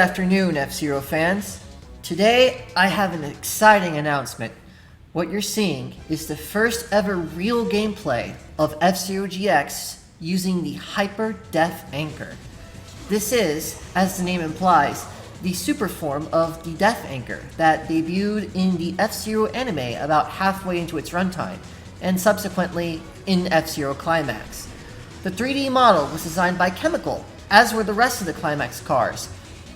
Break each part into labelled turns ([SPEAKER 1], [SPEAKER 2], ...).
[SPEAKER 1] afternoon, F-Zero fans. Today, I have an exciting announcement. What you're seeing is the first ever real gameplay of F-Zero GX using the Hyper Def Anchor. This is, as the name implies, the super form of the Def Anchor that debuted in the F-Zero anime about halfway into its runtime, and subsequently in F-Zero Climax. The 3D model was designed by Chemical, as were the rest of the Climax cars.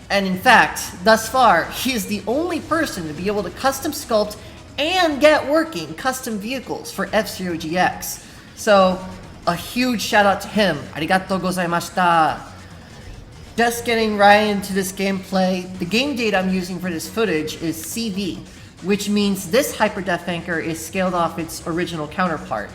[SPEAKER 1] And in fact, thus far, he is the only person to be able to custom sculpt and get working custom vehicles for F-Zero GX. So, a huge shout out to him. Arigatou gozaimashita. Just getting right into this gameplay, the game data I'm using for this footage is CV, which means this Hyper Def Anchor is scaled off its original counterpart.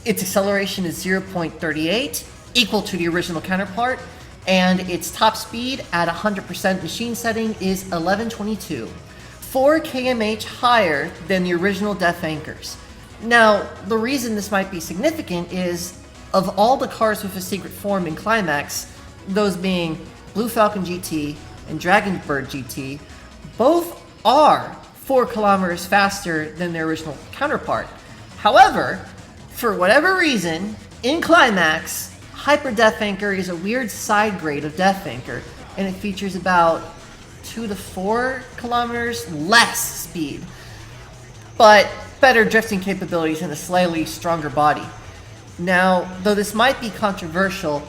[SPEAKER 1] Its acceleration is 0.38, equal to the original counterpart, and its top speed at 100% machine setting is 1122, 4 kmh higher than the original Def Anchors. Now, the reason this might be significant is, of all the cars with a secret form in Climax, those being Blue Falcon GT and Dragon Bird GT, both are 4 kilometers faster than their original counterpart. However, for whatever reason, in Climax, Hyper Def Anchor is a weird side grade of Def Anchor, and it features about 2 to 4 kilometers less speed, but better drifting capabilities and a slightly stronger body. Now, though this might be controversial,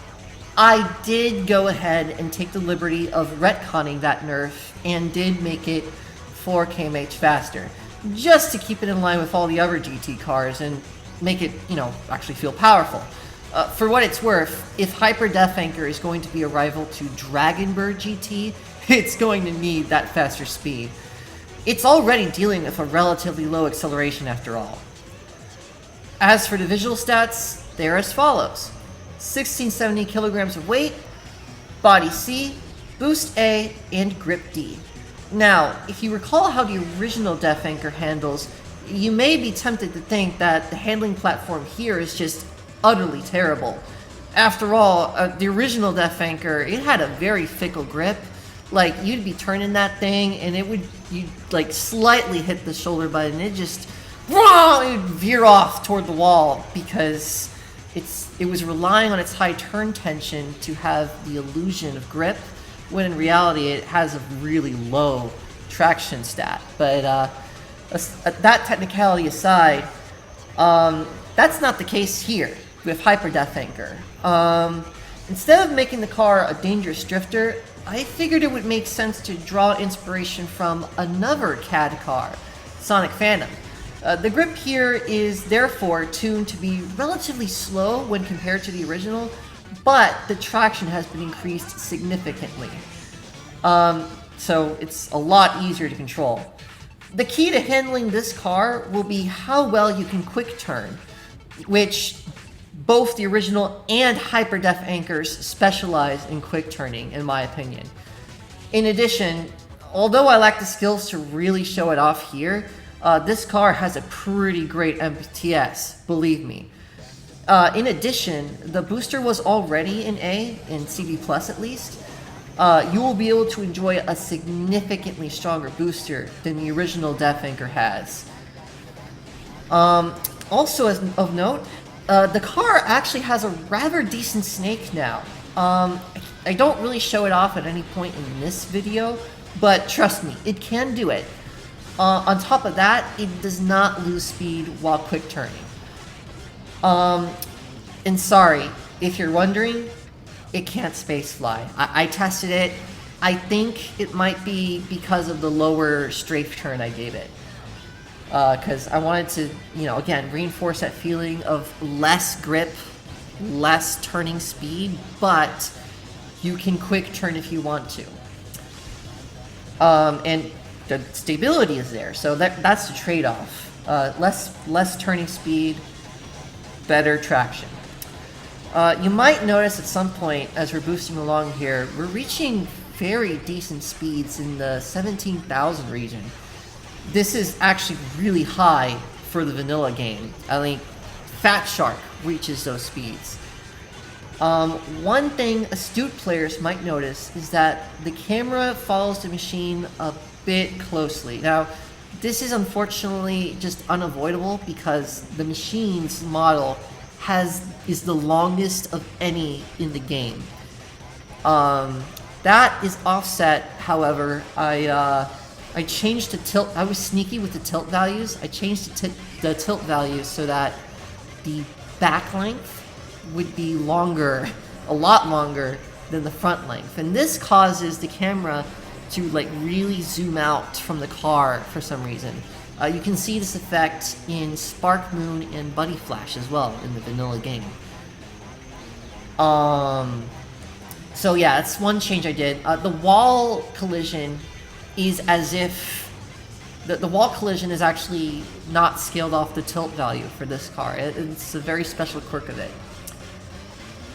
[SPEAKER 1] I did go ahead and take the liberty of retconning that nerf and did make it 4 kmh faster, just to keep it in line with all the other GT cars and make it, actually feel powerful. For what it's worth, if Hyper Def Anchor is going to be a rival to Dragon Bird GT, it's going to need that faster speed. It's already dealing with a relatively low acceleration after all. As for the visual stats, they're as follows. 1670 kilograms of weight, body C, boost A, and grip D. Now, if you recall how the original Def Anchor handles, you may be tempted to think that the handling platform here is just utterly terrible. After all, the original Def Anchor, it had a very fickle grip. Like, you'd be turning that thing and you'd like slightly hit the shoulder button, it would veer off toward the wall because it was relying on its high turn tension to have the illusion of grip, when in reality it has a really low traction stat. But that technicality aside, that's not the case here with Hyper Def Anchor. Instead of making the car a dangerous drifter, I figured it would make sense to draw inspiration from another CAD car, Sonic Phantom. The grip here is therefore tuned to be relatively slow when compared to the original, but the traction has been increased significantly. So it's a lot easier to control. The key to handling this car will be how well you can quick turn, which both the original and Hyper Def Anchors specialize in quick turning, in my opinion. In addition, although I lack the skills to really show it off here, this car has a pretty great MPTS, believe me. In addition, the booster was already in A, in CV Plus at least. You will be able to enjoy a significantly stronger booster than the original Def Anchor has. Also, as of note, the car actually has a rather decent snake now. I don't really show it off at any point in this video, but trust me, it can do it. On top of that, it does not lose speed while quick turning. And sorry, if you're wondering, it can't space fly. I tested it. I think it might be because of the lower strafe turn I gave it. Because I wanted to, again, reinforce that feeling of less grip, less turning speed, but you can quick turn if you want to. And the stability is there, so that's the trade-off. Less turning speed, better traction. You might notice at some point, as we're boosting along here, we're reaching very decent speeds in the 17,000 region. This is actually really high for the vanilla game. I think Fat Shark reaches those speeds. One thing astute players might notice is that the camera follows the machine a bit closely. Now, this is unfortunately just unavoidable because the machine's model is the longest of any in the game. That is offset, however. I changed the tilt. I was sneaky with the tilt values. I changed the tilt values so that the back length would be longer, a lot longer than the front length. And this causes the camera to like really zoom out from the car for some reason. You can see this effect in Spark Moon and Buddy Flash as well in the vanilla game. So yeah, that's one change I did. The wall collision is as if the wall collision is actually not scaled off the tilt value for this car. It's a very special quirk of it.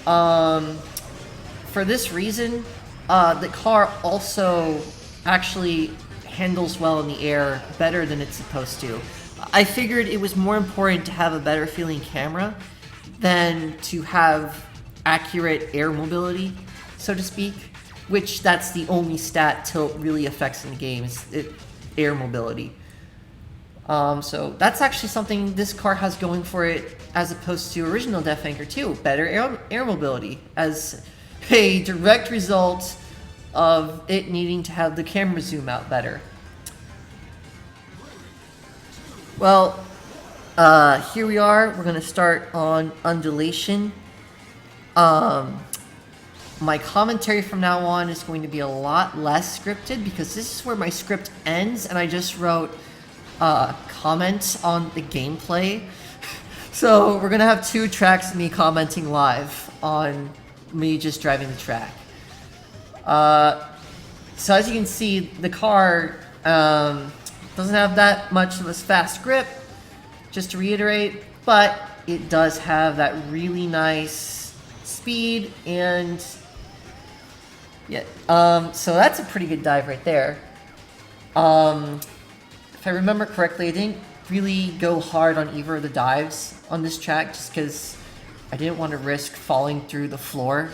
[SPEAKER 1] For this reason, the car also actually handles well in the air better than it's supposed to. I figured it was more important to have a better feeling camera than to have accurate air mobility, so to speak, which that's the only stat tilt really affects in the game, is air mobility. So that's actually something this car has going for it as opposed to original Death Anchor 2, better air mobility, as a direct result of it needing to have the camera zoom out better. Well, here we are. We're going to start on undulation. My commentary from now on is going to be a lot less scripted because this is where my script ends and I just wrote comments on the gameplay. So we're going to have 2 tracks of me commenting live on me just driving the track. So as you can see, the car doesn't have that much of a fast grip, just to reiterate, but it does have that really nice speed, and yeah, so that's a pretty good dive right there. If I remember correctly, I didn't really go hard on either of the dives on this track just because I didn't want to risk falling through the floor.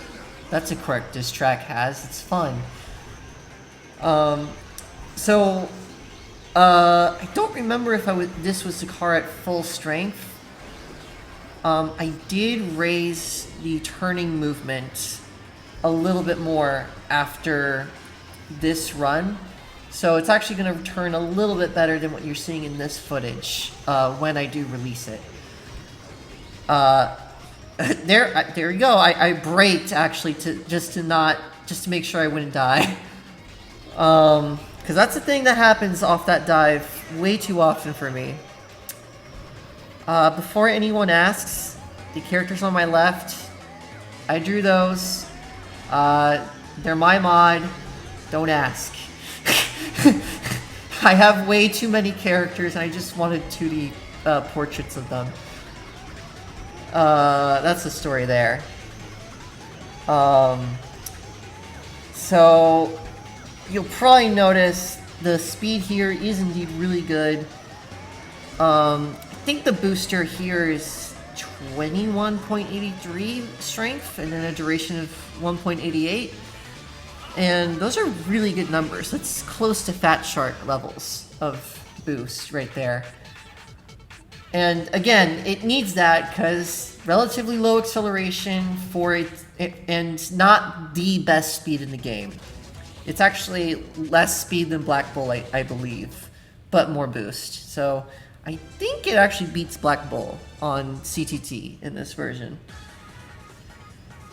[SPEAKER 1] That's a quirk this track has. It's fun. I don't remember if this was the car at full strength. I did raise the turning movement a little bit more after this run. So it's actually going to turn a little bit better than what you're seeing in this footage when I do release it. There we go. I braked actually just to make sure I wouldn't die. Because that's the thing that happens off that dive way too often for me. Before anyone asks, the characters on my left, I drew those. They're my mod. Don't ask. I have way too many characters and I just wanted 2D portraits of them. That's the story there. So you'll probably notice the speed here is indeed really good. I think the booster here is 21.83 strength and then a duration of 1.88. And those are really good numbers. That's close to Fat Shark levels of boost right there. And again, it needs that because relatively low acceleration for it, and not the best speed in the game. It's actually less speed than Black Bull, I believe, but more boost. So I think it actually beats Black Bull on CTT in this version.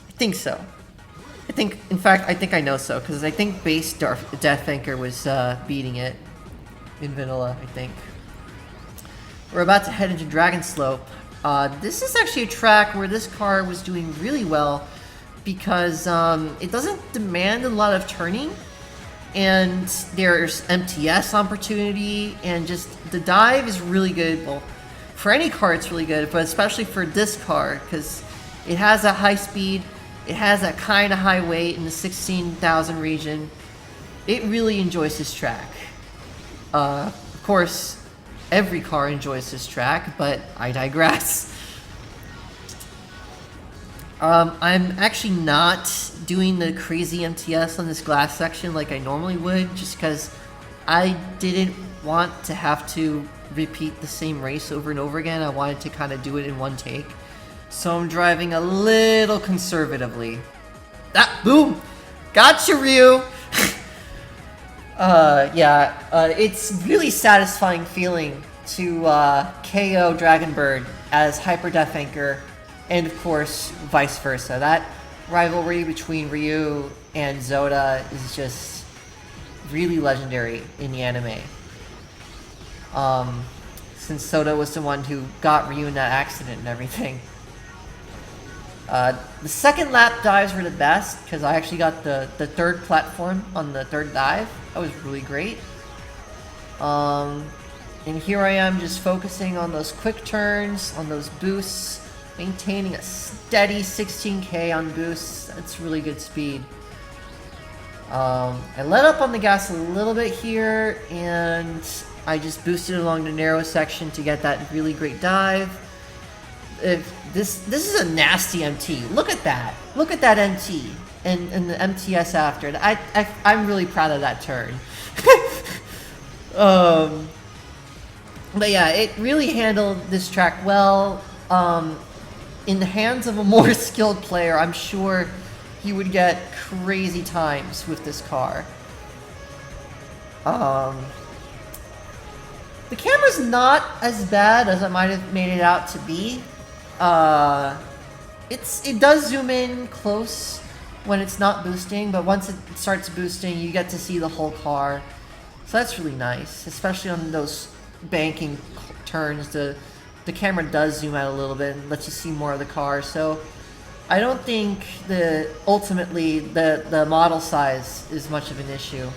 [SPEAKER 1] I think so. In fact, I think I know so, because I think base Death Anchor was beating it in vanilla, I think. We're about to head into Dragon Slope. This is actually a track where this car was doing really well because it doesn't demand a lot of turning, and there's MTS opportunity, and just the dive is really good. Well, for any car it's really good, but especially for this car because it has that high speed, it has that kind of high weight in the 16,000 region. It really enjoys this track. Of course, every car enjoys this track, but I digress. I'm actually not doing the crazy MTS on this glass section like I normally would, just because I didn't want to have to repeat the same race over and over again. I wanted to kind of do it in one take. So I'm driving a little conservatively. Ah, boom! Gotcha, Ryu! It's really satisfying feeling to KO Dragonbird as Hyper Death Anchor, and of course, vice versa. That rivalry between Ryu and Zoda is just really legendary in the anime. Since Zoda was the one who got Ryu in that accident and everything. The second lap dives were the best, because I actually got the third platform on the third dive. That was really great. And here I am just focusing on those quick turns, on those boosts, maintaining a steady 16k on boosts. That's really good speed. I let up on the gas a little bit here, and I just boosted along the narrow section to get that really great dive. This is a nasty MT. Look at that. Look at that MT and the MTS after. I'm really proud of that turn. But yeah, it really handled this track well. In the hands of a more skilled player, I'm sure he would get crazy times with this car. The camera's not as bad as I might have made it out to be. It does zoom in close when it's not boosting, but once it starts boosting, you get to see the whole car. So that's really nice, especially on those banking turns. The camera does zoom out a little bit and lets you see more of the car. So I don't think ultimately the model size is much of an issue.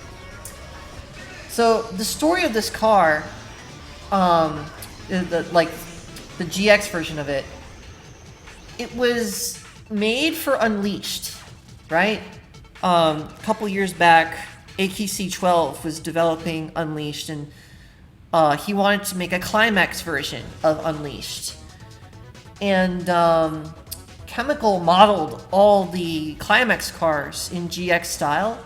[SPEAKER 1] So the story of this car, the GX version of it, it was made for Unleashed, right? A couple years back, AKC12 was developing Unleashed, and he wanted to make a Climax version of Unleashed. And Chemical modeled all the Climax cars in GX style,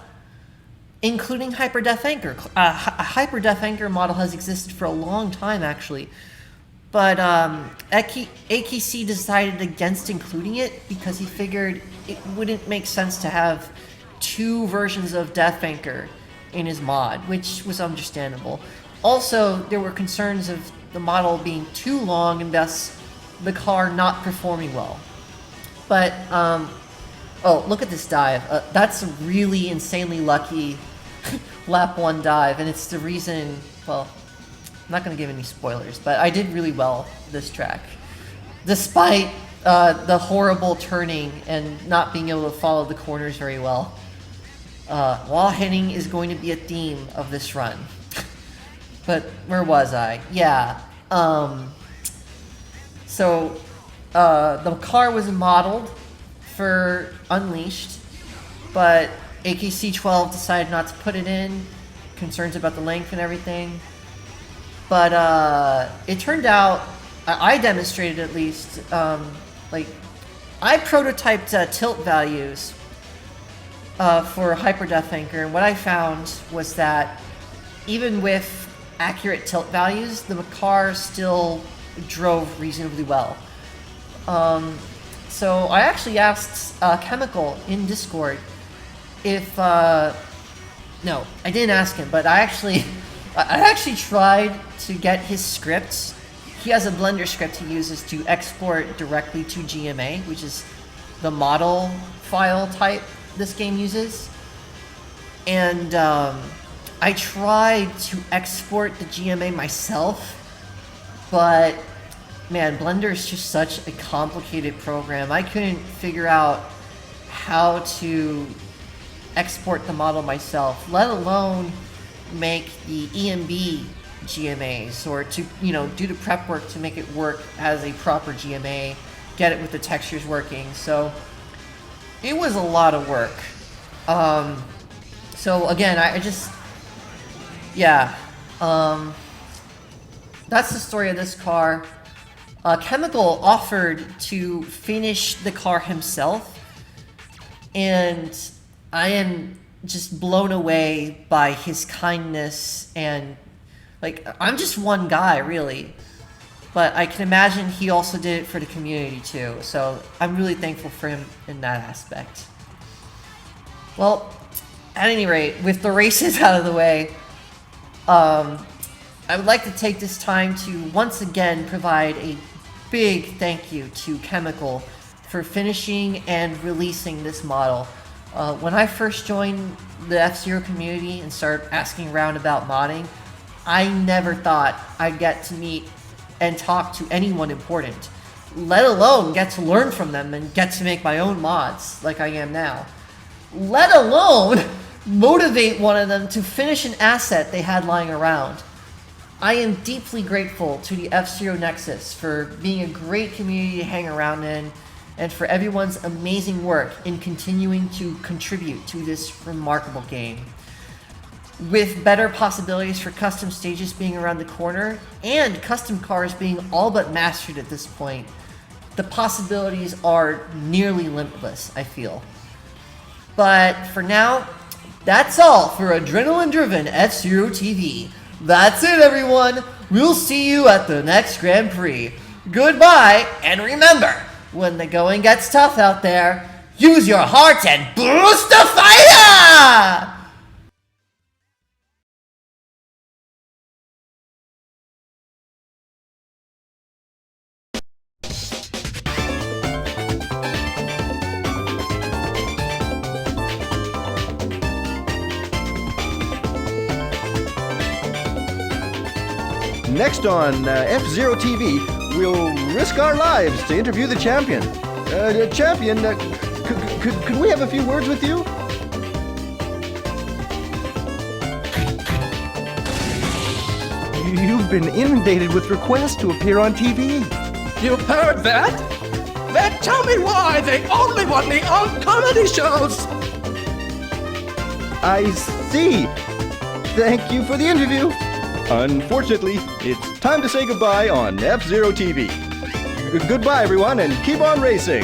[SPEAKER 1] including Hyper Death Anchor. A Hyper Death Anchor model has existed for a long time, actually. But AKC decided against including it because he figured it wouldn't make sense to have two versions of Death Anchor in his mod, which was understandable. Also, there were concerns of the model being too long and thus the car not performing well. But, oh, look at this dive. That's a really insanely lucky lap 1 dive, and it's the reason, well, I'm not going to give any spoilers, but I did really well this track. Despite the horrible turning and not being able to follow the corners very well. Wall hitting is going to be a theme of this run. But where was I? Yeah. So the car was modeled for Unleashed, but AKC12 decided not to put it in. Concerns about the length and everything. But it turned out, I demonstrated at least, I prototyped tilt values for Hyper Death Anchor, and what I found was that even with accurate tilt values, the car still drove reasonably well. So I actually asked Chemical in Discord if, no, I didn't ask him, but I actually tried to get his scripts. He has a Blender script he uses to export directly to GMA, which is the model file type this game uses. And I tried to export the GMA myself, but man, Blender is just such a complicated program. I couldn't figure out how to export the model myself, let alone make the EMB GMAs, or to, do the prep work to make it work as a proper GMA, get it with the textures working. So it was a lot of work. So again, that's the story of this car. Chemical offered to finish the car himself, and I am just blown away by his kindness. And like, I'm just one guy, really, but I can imagine he also did it for the community too, so I'm really thankful for him in that aspect. Well, at any rate, with the races out of the way, I would like to take this time to once again provide a big thank you to Chemical for finishing and releasing this model. When I first joined the F-Zero community and started asking around about modding, I never thought I'd get to meet and talk to anyone important, let alone get to learn from them and get to make my own mods like I am now. Let alone motivate one of them to finish an asset they had lying around. I am deeply grateful to the F-Zero Nexus for being a great community to hang around in, and for everyone's amazing work in continuing to contribute to this remarkable game. With better possibilities for custom stages being around the corner, and custom cars being all but mastered at this point, the possibilities are nearly limitless, I feel. But for now, that's all for Adrenaline-driven F-Zero TV. That's it, everyone. We'll see you at the next Grand Prix. Goodbye, and remember, when the going gets tough out there, use your heart and boost the fire!
[SPEAKER 2] Next on F-Zero TV, we'll risk our lives to interview the champion. Champion, could we have a few words with you? You've been inundated with requests to appear on TV.
[SPEAKER 3] You heard that? Then tell me why they only want me on comedy shows!
[SPEAKER 2] I see. Thank you for the interview. Unfortunately, it's time to say goodbye on F-Zero TV. Goodbye, everyone, and keep on racing!